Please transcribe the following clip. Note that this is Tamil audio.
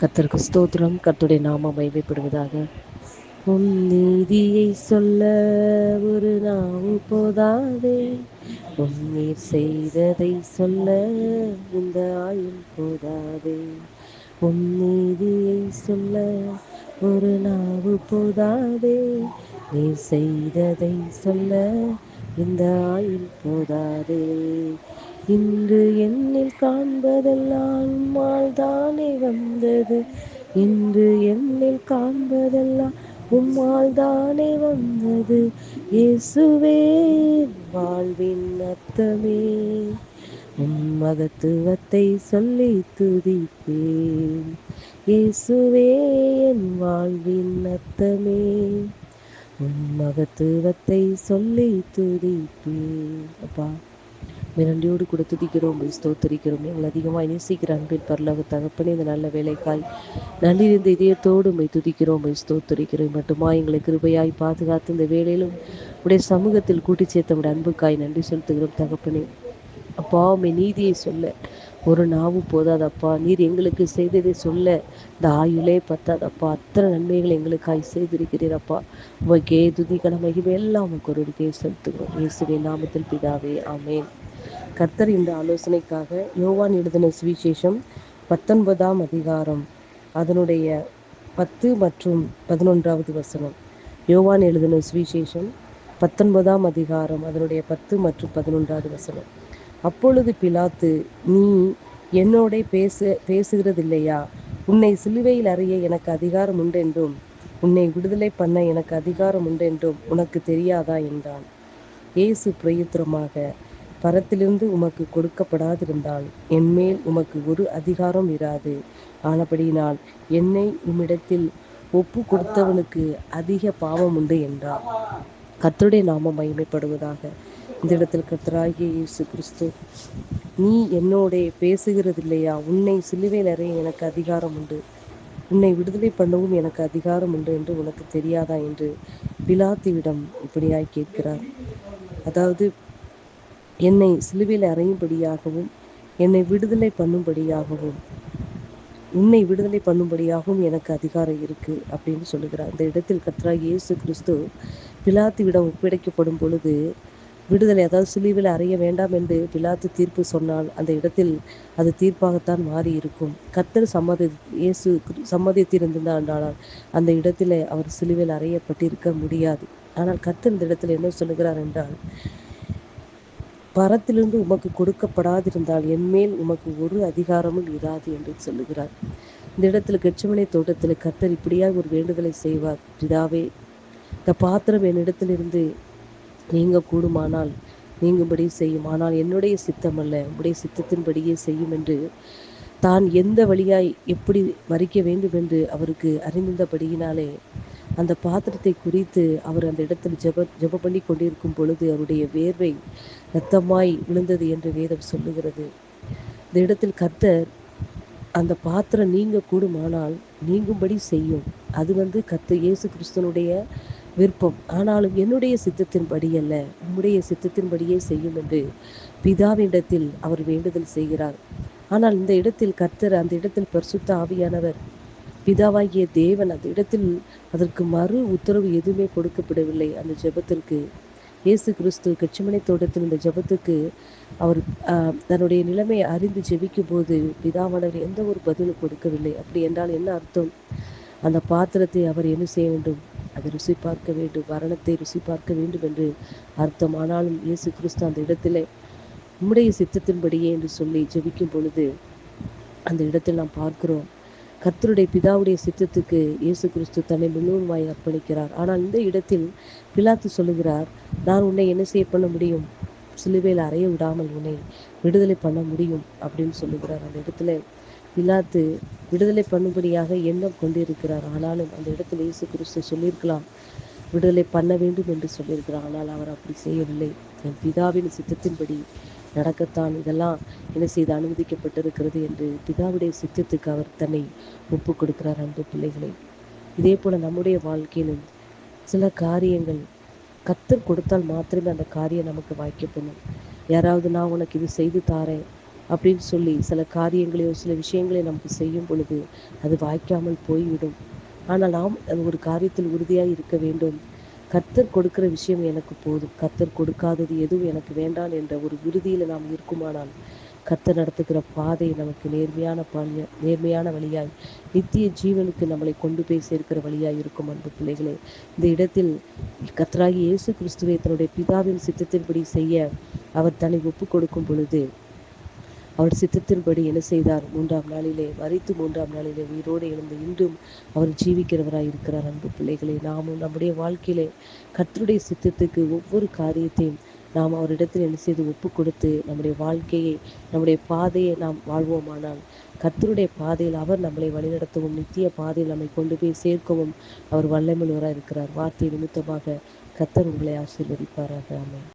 கர்த்தருக்கு ஸ்தோத்திரம். கர்த்தருடைய நாமம் மகிமைப்படுவதாக. உன் நீதியை சொல்ல ஒரு நாவு போதாதே, உன்னீர் செய்ததை சொல்ல இந்த ஆயுள் போதாதே. உன் நீதியை சொல்ல ஒரு நாவு போதாதே, நீர் செய்ததை சொல்ல இந்த ஆயுள் போதாதே. இன்று என்னில் காண்பதெல்லாம் உம்மால் தானே வந்தது, இன்று என்னில் காண்பதெல்லாம் உம்மால் தானே வந்தது. இயேசுவே வாழ்வின் அர்த்தமே, உம் மகத்துவத்தை சொல்லி துதிப்பேன். இயேசுவே என் வாழ்வின் அர்த்தமே, உம் மகத்துவத்தை சொல்லி துதிப்பேன். அப்பா, நன்றியோடு கூட துதிக்கிறோம், ஸ்தோத்தரிக்கிறோம். எங்களை அதிகமாக நேசிக்கிற அன்பின் பரலோக தகப்பனே, இந்த நல்ல வேலைக்காய் நன்றிருந்த இதயத்தோடு உம்மை துதிக்கிறோம், ஸ்தோத்தரிக்கிறோம். மட்டுமா எங்களை கிருபையாய் பாதுகாத்து இந்த வேளையிலும் உடைய சமூகத்தில் கூட்டி சேர்த்த உடைய அன்புக்காய் நன்றி செலுத்துகிறோம் தகப்பனே. அப்பா, உம்மை நீதியை சொல்ல ஒரு நாவு போதாதப்பா. நீர் எங்களுக்கு செய்ததை சொல்ல இந்த ஆயுளே பத்தாதப்பா. அத்தனை நன்மைகள் எங்களுக்காய் செய்திருக்கிறீரப்பா. உமக்கே துதி கன மகிமை எல்லாம் உமக்கு ஒருவருக்கே செலுத்துகிறோம். இயேசுவின் நாமத்தில் பிதாவே, ஆமென். கர்த்தர் இந்த ஆலோசனைக்காக யோவான் எழுதின சுவிசேஷம் 19ஆம் அதிகாரம் அதனுடைய 10 மற்றும் 11வது வசனம். யோவான் எழுதின சுவிசேஷம் 19ஆம் அதிகாரம் அதனுடைய 10 மற்றும் 11வது வசனம். அப்பொழுது பிலாத்து, நீ என்னோட பேசுகிறதில்லையா? உன்னை சிலுவையில் அறைய எனக்கு அதிகாரம் உண்டென்றும் உன்னை விடுதலை பண்ண எனக்கு அதிகாரம் உண்டென்றும் உனக்கு தெரியாதா என்றான். இயேசு பிரயுத்தரமாக, பரத்திலிருந்து உமக்கு கொடுக்கப்படாதிருந்தால் என்மேல் உமக்கு ஒரு அதிகாரம் இராது. ஆனபடியினால் என்னை உம்மிடத்தில் ஒப்பு கொடுத்தவனுக்கு அதிக பாவம் உண்டு என்றார். கர்த்தருடைய நாமம் மகிமைப்படுவதாக. இந்த இடத்தில் கர்த்தராகிய இயேசு கிறிஸ்து, நீ என்னோட பேசுகிறதில்லையா? உன்னை சிலுவையில் அறைய எனக்கு அதிகாரம் உண்டு, உன்னை விடுதலை பண்ணவும் எனக்கு அதிகாரம் உண்டு என்று உனக்கு தெரியாதா என்று பிலாத்துவிடம் இப்படியாய் கேட்கிறார். அதாவது, என்னை சிலுவையில் அறையும்படியாகவும் என்னை விடுதலை பண்ணும்படியாகவும் உன்னை விடுதலை பண்ணும்படியாகவும் எனக்கு அதிகாரம் இருக்கு அப்படின்னு சொல்லுகிறார். இந்த இடத்தில் கர்த்தராகிய இயேசு கிறிஸ்து பிலாத்துவிடம் ஒப்படைக்கப்படும் பொழுது விடுதலை, அதாவது சிலுவையில் அறைய வேண்டாம் என்று பிலாத்து தீர்ப்பு சொன்னால் அந்த இடத்தில் அது தீர்ப்பாகத்தான் மாறி இருக்கும். கர்த்தர் இயேசு சம்மதித்திருந்தால் அந்த இடத்துல அவர் சிலுவையில் அறையப்பட்டிருக்க முடியாது. ஆனால் கர்த்தர் இந்த இடத்துல என்ன சொல்லுகிறார் என்றால், பரத்திலிருந்து உமக்கு கொடுக்கப்படாதிருந்தால் என்மேல் உமக்கு ஒரு அதிகாரமும் இராது என்று சொல்லுகிறார். இந்த இடத்துல கெட்செமனே தோட்டத்தில் கர்த்தர் இப்படியாக ஒரு வேண்டுதலை செய்வார். பிதாவே, இந்த பாத்திரம் என்னிடத்திலிருந்து நீங்க கூடுமானால் நீங்கும்படி செய்யும், ஆனால் என்னுடைய சித்தம் அல்ல உம்முடைய சித்தத்தின்படியே செய்யும் என்று தான் எந்த வழியாய் எப்படி மறிக்க வேண்டும் என்று அவருக்கு அறிந்திருந்தபடியினாலே அந்த பாத்திரத்தை குறித்து அவர் அந்த இடத்தில் ஜெப பண்ணி கொண்டிருக்கும் பொழுது அவருடைய வேர்வை இரத்தமாய் விழுந்தது என்று வேதம் சொல்லுகிறது. இந்த இடத்தில் கர்த்தர் அந்த பாத்திரம் நீங்க கூடுமானால் நீங்கும்படி செய்யும். அது கர்த்தர் இயேசு கிறிஸ்துவனுடைய விருப்பம். ஆனாலும் என்னுடைய சித்தத்தின்படி அல்ல உம்முடைய சித்தத்தின்படியே செய்யும் என்று பிதாவினிடத்தில் அவர் வேண்டுதல் செய்கிறார். ஆனால் இந்த இடத்தில் கர்த்தர், அந்த இடத்தில் பரிசுத்த ஆவியானவர், பிதாவாகிய தேவன் அந்த இடத்தில் அதற்கு மறு உத்தரவு எதுவுமே கொடுக்கப்படவில்லை. அந்த ஜெபத்திற்கு இயேசு கிறிஸ்து கெட்செமனே தோட்டத்தில் இந்த ஜெபத்துக்கு அவர் தன்னுடைய நிலைமையை அறிந்து ஜெபிக்கும் போது பிதாவானவர் எந்த ஒரு பதிலும் கொடுக்கவில்லை. அப்படி என்றால் என்ன அர்த்தம்? அந்த பாத்திரத்தை அவர் என்ன செய்ய வேண்டும்? அதை ருசி பார்க்க வேண்டும், மரணத்தை ருசி பார்க்க வேண்டும் என்று அர்த்தம். ஆனாலும் இயேசு கிறிஸ்து அந்த இடத்துல உம்முடைய சித்தத்தின்படியே என்று சொல்லி ஜெபிக்கும் பொழுது அந்த இடத்தில் நாம் பார்க்கிறோம், கர்த்தருடைய பிதாவுடைய சித்தத்துக்கு இயேசு கிறிஸ்து தன்னை முழுவதுமாய் அர்ப்பணிக்கிறார். ஆனால் இந்த இடத்தில் பிலாத்து சொல்லுகிறார், நான் உன்னை என்ன செய்ய பண்ண முடியும்? சிலுவையில் அறைய விடாமல் உன்னை விடுதலை பண்ண முடியும் அப்படின்னு சொல்லுகிறார். அந்த இடத்துல பிலாத்து விடுதலை பண்ணும்படியாக எண்ணம் கொண்டிருக்கிறார். ஆனாலும் அந்த இடத்துல இயேசு கிறிஸ்து சொல்லியிருக்கலாம், விடுதலை பண்ண வேண்டும் என்று சொல்லியிருக்கிறார். ஆனால் அவர் அப்படி செய்யவில்லை. என் பிதாவின் சித்தத்தின்படி நடக்கத்தான் இதெல்லாம் என்ன செய்து அனுமதிக்கப்பட்டிருக்கிறது என்று பிதாவுடைய சித்தத்துக்கு அவர் தன்னை ஒப்பு கொடுக்கிறார். அன்பு பிள்ளைகளை, இதே போல நம்முடைய வாழ்க்கையிலும் சில காரியங்கள் கர்த்தர் கொடுத்தால் மாத்திரமே அந்த காரியம் நமக்கு வாய்க்கப்படும். யாராவது, நான் உனக்கு இது செய்து தாரேன், அப்படின்னு சொல்லி சில காரியங்களையோ சில விஷயங்களை நமக்கு செய்யும் பொழுது அது வாய்க்காமல் போய்விடும். ஆனால் நாம் அது ஒரு காரியத்தில் உறுதியாக இருக்க வேண்டும். கர்த்தர் கொடுக்கிற விஷயம் எனக்கு போதும், கர்த்தர் கொடுக்காதது எதுவும் எனக்கு வேண்டாம் என்ற ஒரு உறுதியில் நாம் இருக்குமானால் கர்த்தர் நடத்துகிற பாதை நமக்கு நேர்மையான வழியாய் நித்திய ஜீவனுக்கு நம்மளை கொண்டு போய் சேர்க்கிற வழியாய் இருக்கும். அன்பு பிள்ளைகளே, இந்த இடத்தில் கர்த்தராகிய இயேசு கிறிஸ்துவை தன்னுடைய பிதாவின் சித்தத்தின்படி செய்ய அவர் தன்னை ஒப்பு கொடுக்கும் பொழுது அவர் சித்தத்தின்படி என்ன செய்தார்? 3ஆம் நாளிலே மரித்து 3ஆம் நாளிலே உயிரோடு எழுந்து இன்றும் அவர் ஜீவிக்கிறவராய் இருக்கிறார். அன்பு பிள்ளைகளே, நாமும் நம்முடைய வாழ்க்கையிலே கர்த்தருடைய சித்தத்துக்கு ஒவ்வொரு காரியத்தையும் நாம் அவரிடத்தில் என்ன செய்து ஒப்பு கொடுத்து நம்முடைய வாழ்க்கையை நம்முடைய பாதையை நாம் வாழ்வோமானால் கர்த்தருடைய பாதையில் அவர் நம்மளை வழிநடத்தவும் நித்திய பாதையில் நம்மை கொண்டு போய் சேர்க்கவும் அவர் வல்லமையுள்ளவராய் இருக்கிறார். வார்த்தை நிமித்தமாக கர்த்தர் உங்களை ஆசீர்வதிப்பாராக. ஆமென்.